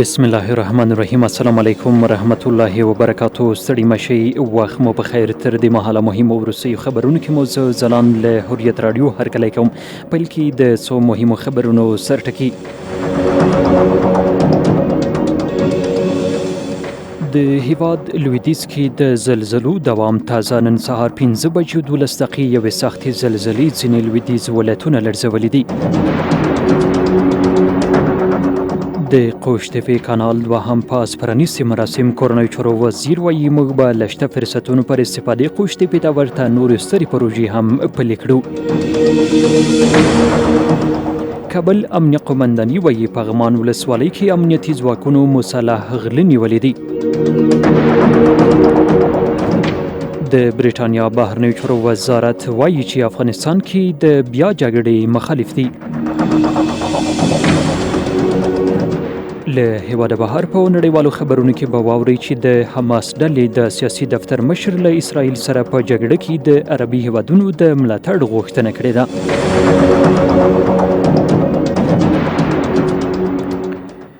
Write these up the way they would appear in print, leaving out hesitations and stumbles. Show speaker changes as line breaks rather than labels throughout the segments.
بسم الله الرحمن الرحیم. السلام علیکم ورحمت الله وبرکاتو. ستړي مشي وخت مو په خیر. تر دې مهاله مهم ورسي خبرونه کې مو زلان له حریت رادیو هرکلی کوم. پیل کې د څو مهمو خبرونو سرټکی. د هیواد لویدیځ کې د زلزلو دوام تازه. نن سهار 5 بجو 12 دقیقې یوې سختې زلزلې ځینې لویدیځ ولایتونه لړزولي دي. د قوشتېپې کانال دوهم پاس پرانیستي مراسم. کورنیو چارو وزیر وایي موږ به له شته فرصتونو پر استفادې قوشتېپې ته ورته نورې سترې پروژې هم پلې کړو. کابل امنیه قومنداني وایي په غمان ولسوالۍ کې امنیتي ځواکونو مسلح غله نیولې دي. د برېټانیا بهرنیو چارو وزارت وایي چې افغانستان کې د بیا جګړې مخالف دي. له هیواده بهر په نړیوالو خبرونو کې به واورئ چې د حماس ډلې د سیاسي دفتر مشر له اسرائیل سره په جګړه کې د عربي هیوادونو د ملاتړ غوښتنه کړې ده.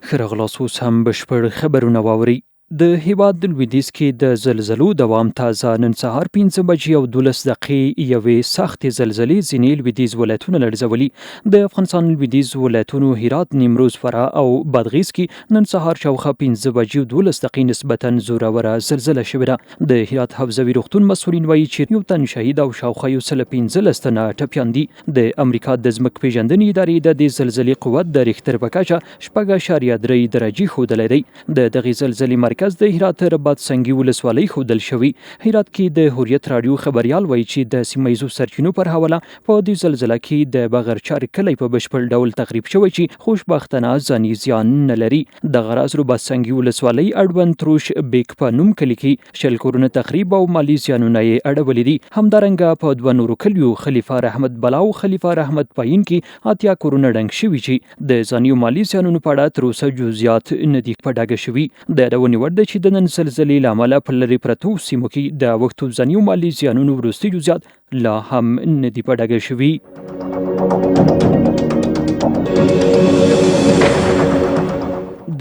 ښه راغلاست. اوس هم بشپړ خبرونه واورئ. د هیواد لویدیځ کې د زلزلو دوام تازه. نن سهار 5 بجې او 12 دقیقې یوې سختې زلزلې ځینې لویدیځ ولایتونه لړزولي. د افغانستان لویدیځ ولایتونو هرات، نیمروز، فراه او بادغیس کې نن سهار شاوخوا 5 بجې او 12 دقیقې نسبتا زوروره زلزله شوې ده. د هرات حوزوي روغتون مسؤلین وایي چې یو تن شهید او شاوخوا 115 تنه ټپیان دي. د امریکا د ځمکپېژندنې ادارې د دې زلزلې قوت د ریختر په کچه 4.3 درجې ښودلی دی. د دغې زلزلې مرکز د هرات رباط سنگي ولسوالۍ ښودل شوی. هرات کې د حریت رادیو خبریال وایي چې د سیمه ییزو سرچینو پر حواله په دې زلزله کې د بغرچار کلی په بشپړ ډول تخریب شوی چې خوشبختانه ځاني زیان نه لري. دغه راز رباط سنگي ولسوالۍ اړوند تروش بیک په نوم کلي کې 100 کورونه تخریب او مالي زیانونه یې اړولي دي. همدارنګه په 2 نورو کلیو خلیفه رحمت بلا او خلیفه رحمت پاین کې 80 کورونه ډنګ شوي چې د ځاني او مالي زیانونو په اړه تر اوسه جزئیات نه دي په ډاګه شوي. د یادونې وړ ده چې د نن زلزلې له امله په لرې پرتو سیمو کې د اوښتو ځاني او مالي زیانونو وروستي جزئیات لا هم نه دي په ډاګه شوي.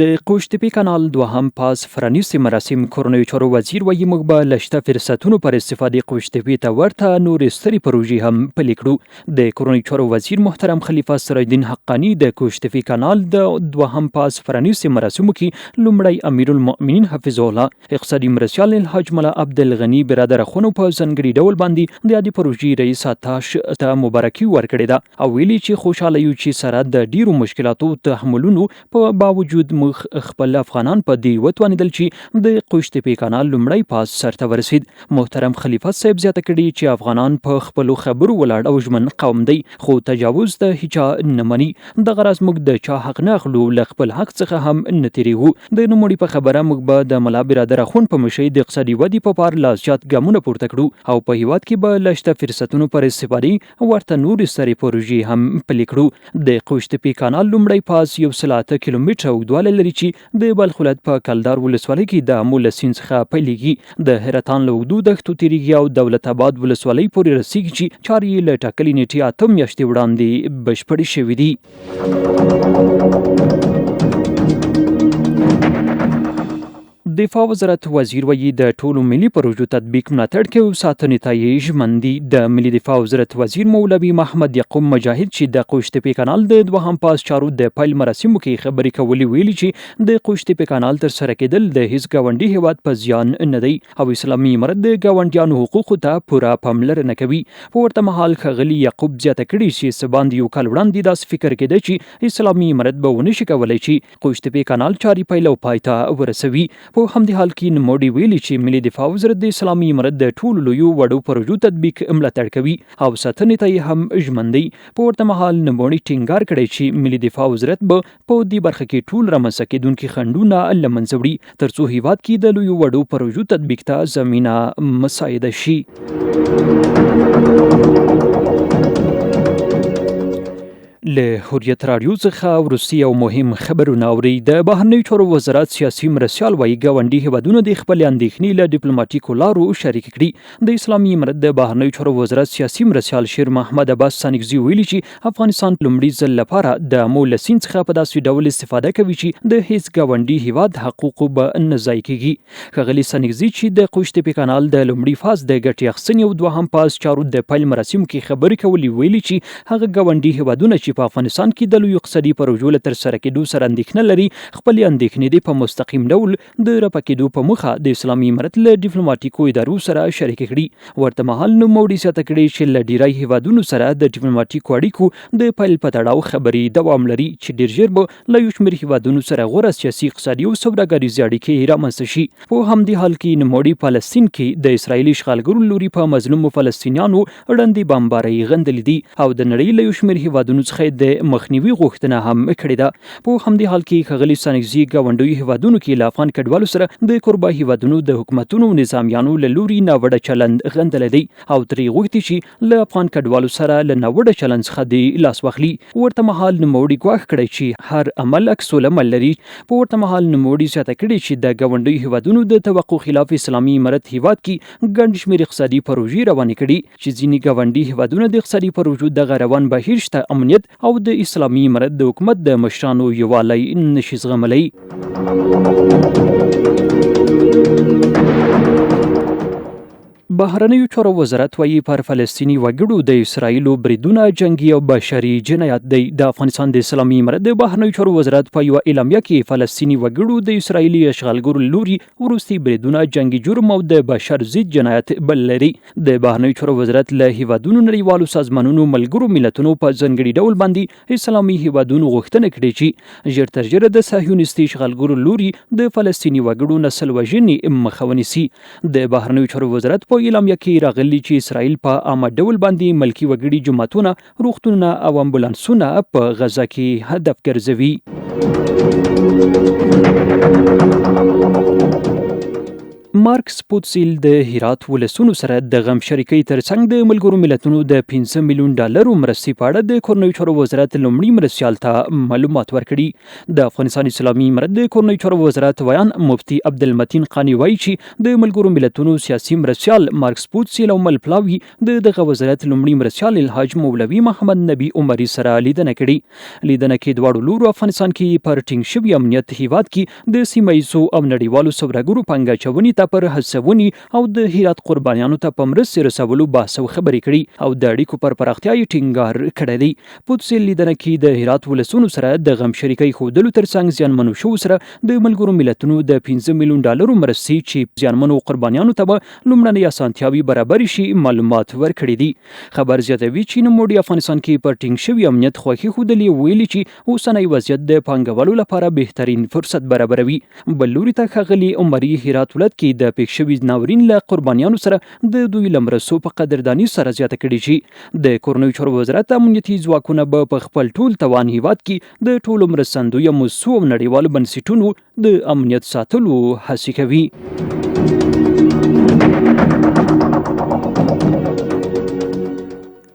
د قوشتېپې کانال دوهم پاس پرانیستي مراسم. کورنیو چارو وزیر وایي موږ به له شته فرصتونو پر استفادې قوشتېپې ته ورته نورې سترې پروژې هم پلې کړو. د کورنیو چارو وزیر محترم خلیفه سراجالدین حقانی د قوشتېپې کانال د دوهم پاس پرانیستي مراسمو کې لومړی امیرالمؤمنین حفظه الله اقتصادي مرستیال الحاج ملا عبدالغني برادر خونو په ځانګړي ډول باندې د یادې پروژې رئیس تاش ته مبارکي ورکړې ده او ویلي چې خوشاله یو چې سره د ډیرو مشکلاتو تحملونو په باوجود خپل افغانان په دې وتوانیدل چې د قوشتېپې کانال لومړی پاس سرته ورسید. محترم خلیفه صاحب زیاته کړي چې افغانان په خپلو خبرو ولاړ او ژمن قوم دی خو تجاوز د هیچا نه مني. دغه راز موږ د چا حق نه اخلو، له خپل حق څخه هم نه تیریږو. د نوموړي په خبره موږ به د ملا برادر خون په مشرۍ د اقتصادي ودې په پار لا زیات ګامونه پورته کړو او په هیواد کې به له شته فرصتونو پر استفادې ورته نورې سترې پروژې هم پلې کړو. د قوشتېپې کانال لومړی پاس 108 کیلومتره اوږدوالی لري چې د بلخ ولایت په کلدار ولسوالۍ کې د امو له سیند څخه پیلېږي، د حیرتان له اوږدو دښتو تیریږي او دولت آباد ولسوالۍ پورې رسیږي چې چارې یې له ټاکلې نیټې 8 میاشتې وړاندې بشپړې شوي دي. دفاع وزارت وزیر وایي د ټولو ملي پروژو تطبیق ملاتړ کوي او ساتنې ته یې ژمن دي. د ملي دفاع وزارت وزیر مولوي محمد یعقوب مجاهد چې د قوشتېپې کانال د دوهم پاس چارو د پیل مراسمو کې خبرې کولې ویلي چې د قوشتېپې کانال تر سره کېدل د هیڅ ګاونډي هیواد په زیان نه دی او اسلامي امارت د ګاونډیانو حقوقو ته پوره پاملرنه کوي. په ورته مهال ښاغلي یعقوب زیاته کړي چې څه باندې یو کال وړاندې داسې فکر کېده چې اسلامي امارت به ونه شي کولی چې قوشتېپې کانال چارې پیل او پای ته ورسوي. په همدې حال کې نوموړي ویلي چې ملي دفاع وزارت د اسلامي امارت د ټولو لویو وړو پروژو تطبیق ملاتړ کوي او ساتنې ته یې هم ژمن دی. په ورته مهال نوموړي ټینګار کړی چې ملي دفاع وزارت به په دې برخه کې ټول رامنځته کېدونکي خنډونه له منځه وړي ترڅو هیواد کې د لویو وړو پروژو تطبیق ته زمینه مساعده شي. له حریت رادیو څخه وروستي او مهم خبرونه اوري. د بهرنیو چارو وزارت سیاسي مرستیال وایي ګاونډي هیوادونه د خپل اندېښنې له ډیپلوماټیکو لارو شریک کړي. د اسلامي امارت د بهرنیو چارو وزارت سیاسي مرستیال شیر محمد عباس سانګزي ویلي چې افغانستان لومړي ځل لپاره د آمو له سیند څخه په داسې ډول استفاده کوي چې د هیڅ ګاونډي هیواد حقوقو به نه ضایع کیږي. ښاغلي سانګزي چې د قوشتېپې کانال د لومړي فاز د ګټې اخیستنې او دوهم فاز چارو د پیل مراسمو کې خبرې کولې ویلي چې هغه ګاونډي هیوادونه چې په افغانستان کې د لویو اقتصادي پروژو له ترسره کېدو سره اندېښنه لري خپلې اندېښنې دې په مستقیم ډول د رفع کېدو په موخه د اسلامي امارت له ډیپلوماټیکو ادارو سره شریکې کړي. ورته مهال نوموړي زیاته کړې چې له ډیری هیوادونو سره د ډیپلوماټیکو اړیکو د پیل په تړاو خبرې دوام لري چې ډېر ژر به له یو شمېر هیوادونو سره غوره سیاسي اقتصادي او سوداګریزې اړیکې رامنځته شي. په همدې حال کې نوموړي فلسطین کې د اسرایلي اشغالګرو لوري په مظلومو فلسطینیانو ړندې بمبارۍ غندلې دي او د نړۍ له یو شمېر هیوادونو څخه د مخنیوي غوښتنه هم کړې ده. په همدې حال کې ښاغلي سانګزي ګاونډیو هیوادونو کې له افغان کډوالو سره د کوربه هیوادونو د حکومتونو نظامیانو له لوري ناوړه چلند غندلی دی او ترې غوښتي چې له افغان کډوالو سره له ناوړه چلند څخه د لاس واخلي. ورته مهال نوموړي ګواښ کړی چې هر عمل عکس العمل لري. په ورته مهال نوموړي زیاته کړې چې د ګاونډیو هیوادونو د توقع خلاف اسلامي امارت هیواد کې ګڼ شمېر اقتصادي پروژې روانې کړي چې ځینې ګاونډي هیوادونه د اقتصادي پروژو دغه روان بهیر شته امنیت او د اسلامي امارت د حکومت د مشرانو یووالی نشي زغملی. بهرنیو چارو وزارت وایي پر فلسطیني وګړو د اسرایلو بریدونه جنګي او بشري جنایت دی. د افغانستان د اسلامي امارت د بهرنیو چارو وزارت په یوه اعلامیه کې فلسطیني وګړو د اسرایلي اشغالګرو لوري وروستي بریدونه جنګي جرم او د بشر ضد جنایت بل لري. د بهرنیو چارو وزارت له هیوادونو نړیوالو سازمانونو ملګرو ملتونو په ځانګړي ډول باندې اسلامي هیوادونو غوښتنه کړې چې ژر تر ژره د صهیونیستي اشغالګرو لوري د فلسطیني وګړو نسل وژنې مخه ونیسي. د بهرنیو چارو وزارت په اعلامیه کې راغلي چې اسرائیل په عامه ډول باندې ملکي وګړي جوماتونه، روغتونونه او امبولانسونه په غزه کې هدف ګرځوي. مارکس پوتسیل د هرات ولسونو سره د غم شریکۍ ترڅنګ د ملګرو ملتونو د 5 میلیون ډالرو مرستې په اړه د کورنیو چارو وزارت لومړي مرستیال ته معلومات ورکړي. د افغانستان اسلامي امارت د کورنیو چارو وزارت ویان مفتي عبدالمتین قانی وایي چې د ملګرو ملتونو سیاسي مرستیال مارکس پوتسیل او ملپلاوي دغه وزارت لومړي مرستیال الحاج مولوي محمد نبی عمري سره لیدنه کړي. لیدنه کې دواړو لورو افغانستان کې پر ټینګ شوي امنیت هیواد کې د سیمه ییزو او نړیوالو سوداګرو پانګه اچونې پر هڅونې او د هرات قربانیانو ته په مرستې رسولو بحث او خبرې کړي او د اړیکو پر پراختیا یې ټینګار کړی دی. پوتسیل لیدنه کې د هرات ولسونو سره د غم شریکۍ ښودلو ترڅنګ زیانمنو شوو سره د ملګرو ملتونو د 5 میلیون ډالرو مرستې چې زیانمنو قربانیانو ته به لومړنۍ اسانتیاوې برابرې شي معلومات ورکړي دي. خبر زیاتوي چې نوموړي افغانستان کې پر ټینګ شوي امنیت خوښي ښودلې ویلي چې اوسنی وضعیت د پانګوالو لپاره بهترین فرصت برابروي. بل لوري ته ښاغلي عمري هرات ولایت کې د پیښ شوي ناورین له قربانیانو سره د دوی له مرستو په قدرداني سره زیاته کړې چې د کورنیو چارو وزارت امنیتي ځواکونه به په خپل ټول توان هیواد کې د ټولو مرستندویه موسسو او نړیوالو بنسټونو د امنیت ساتلو هڅې کوي.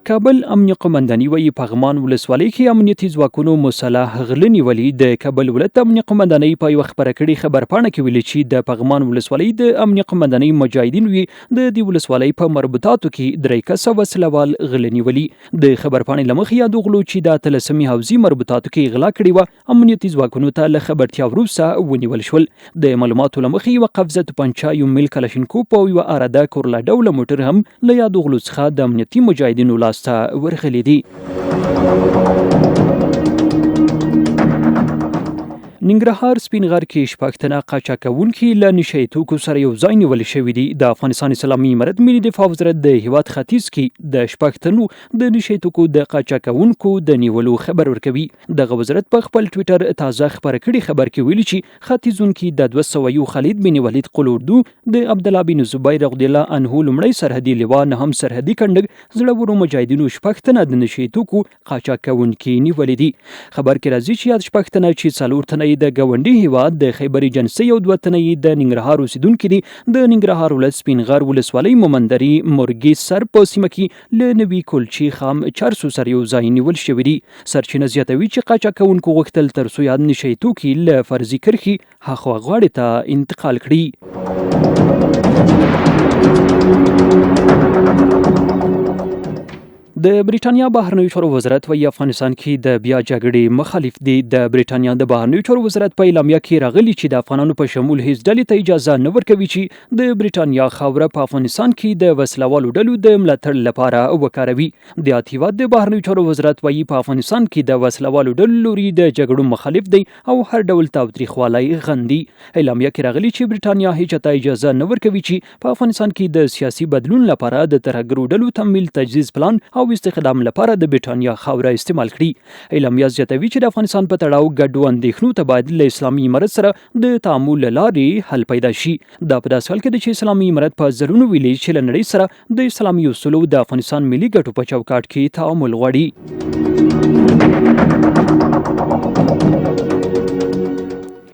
کابل امنیه قمنداني وایي په پغمان ولسوالۍ کې امنیتي ځواکونو مسلح غله نیولې. د کابل ولایت امنیه قمندانۍ په یوه خپره کړې خبرپاڼه کې ویلي چې د پغمان ولسوالۍ د امنیه قمندانۍ مجاهدین د دې ولسوالۍ په مربوطاتو کې 3 کسه وسلوال غله نیولې. د خبرپاڼې له مخې یادو غلو چې د 13 حوزې مربوطاتو کې غلا کړې وه امنیتي ځواکونو ته له خبرتیا وروسته ونیول شول. د معلوماتو له مخې یوه قفزه توپنچه، یو میل کلاشینکوف او یوه اراده کورلا ډوله موټر هم له یادو غلو څخه د امنیتي مجاهدینو لاس ته ورغلي دي. ننګرهار سپین غر کې شپږ تنه قاچاقونکي له نشه یي توکو سره یو ځای نیول شوي دي. د افغانستان اسلامي امارت ملي دفاع وزارت د هیواد ختیځ کې د شپږ تنو د نشه یي توکو د قاچاقونکو د نیولو خبر ورکوي. دغه وزارت په خپل ټویټر تازه خبره کړي خبر کې ویلي چې ختیځونکي د 201 خالد بن ولید قلوردو، د عبد الله بن زبیر رضی الله عنه لومړی سرحدي لوا، نهم سرحدي کنډک زړورو مجاهدینو شپږ تنه د نشه یي توکو قاچاقونکي نیولي دي. خبر کې راځي چې یاد شپږ تنه چې 4 تنه چې د ګاونډي هیواد د خیبر ایجنسۍ یو دوه تنه یې د ننګرهار اوسیدونکي دي. د ننګرهار ولایت سپینغر ولسوالۍ مومندري مرګي سر په سیمه کې له نوي کلچي خام چرسو سره یو ځای نیول شوي دي. سرچینه زیاتوي چې قاچاقونکو غوښتل تر څو یاد نشي توکي له فرضي کرښې هاخوا غاړې ته انتقال کړي. د بریټانیا بهرنیو چارو وزارت وايي افغانستان کې د بیا جګړې مخالف دی. د بریټانیا د بهرنیو چارو وزارت په اعلامیه کې راغلي چې د افغانانو په شمول هیڅ ډلې ته اجازه نه ورکوي چې د بریټانیا خاوره په افغانستان کې د وسلوالو ډلو د ملاتړ لپاره وکاروي. د هیواد د بهرنیو چارو وزارت وايي په افغانستان کې د وسلوالو ډلو لوري د جګړو مخالف دی او هر ډول تاوتریخوالی غندي. اعلامیه کې راغلي چې بریټانیا هیڅ ته اجازه نه ورکوي چې په افغانستان کې د سیاسي بدلون لپاره د ترهګرو ډلو تمویل تجهیز پلان او استخدام لپاره د بریټانیا خاوره استعمال کړي. اعلامیه زیاتوي چې د افغانستان په تړاو ګډو اندېښنو ته باید له اسلامي امارت سره د تعامل له لارې حل پیدا شي. دا په داسې حال کې ده چې اسلامي امارت په زرونو ویلي چې له نړۍ سره د اسلامي اصولو د افغانستان ملي ګټو په چوکاټ کې تعامل غواړي.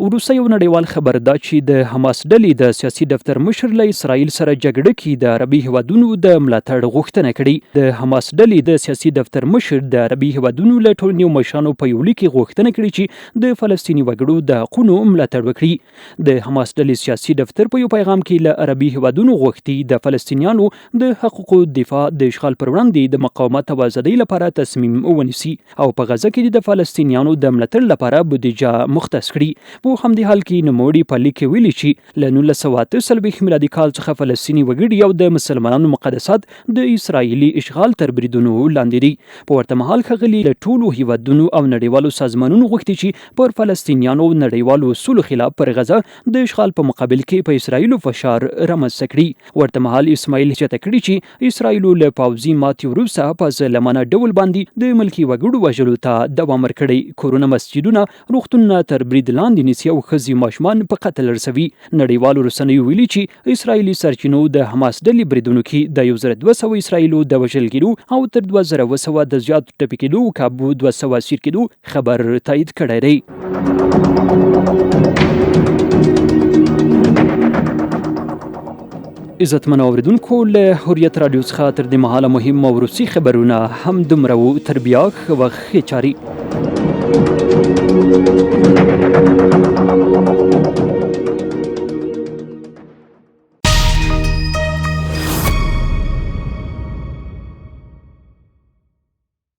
وروسته یو نړیوال خبر ده چې د حماس ډلې د سیاسي دفتر مشر له اسرائیل سره جګړه کې د عربي هیوادونو د ملاتړ غوښتنه کړې. د حماس ډلې د سیاسي دفتر مشر د عربي هیوادونو له ټولنیزو مشرانو په یو لیک کې غوښتنه کړې چې د فلسطیني وګړو د حقونو ملاتړ وکړي. د حماس ډلې سیاسي دفتر په یو پیغام کې له عربي هیوادونو غوښتي د فلسطینیانو د حقوقو دفاع د اشغال پر وړاندې د مقاومت او ازادۍ لپاره تصمیم ونیسي او په غزه کې د فلسطینیانو د ملاتړ لپاره بودیجه مختص کړي. په همدې حال کې نوموړي په لیک کې ویلي چې له 1948 میلادي کال څخه فلسطیني وګړي او د مسلمانانو مقدسات د اسرائیلي اشغال تر بریدونو لاندې دي. په ورته مهال ښاغلي له ټولو هیوادونو او نړیوالو سازمانونو غوښتي چې پر فلسطینیانو نړیوالو اصولو خلاف پر غزه د اشغال په مقابل کې په اسرائیلو فشار رامنځته کړي. ورته مهال اسماعیل چته کړي چې اسرائیلو له پوځي ماتې وروسته په ظالمانه ډول باندې د ملکي وګړو وژلو ته دوام ورکړی. کورونه، مسجدونه، روغتونونه تر برید لاندې نیسي او ښځې ماشومان په قتل رسوي. نړیوالو رسنیو ویلي چې اسرائیلي سرچینو د حماس ډلې بریدونو کې د 1200 اسرائیلو د وژل کېدو او تر 2200 د زیات ټپي کېدو او کابو 200 اسیر کېدو خبر تایید کړی دی. عزتمنو اوریدونکو، له حریت رادیو څخه تر دې مهاله مهم او وروستي خبرونه هم دومره وو. تر بیا ښه وخت ښې چارې.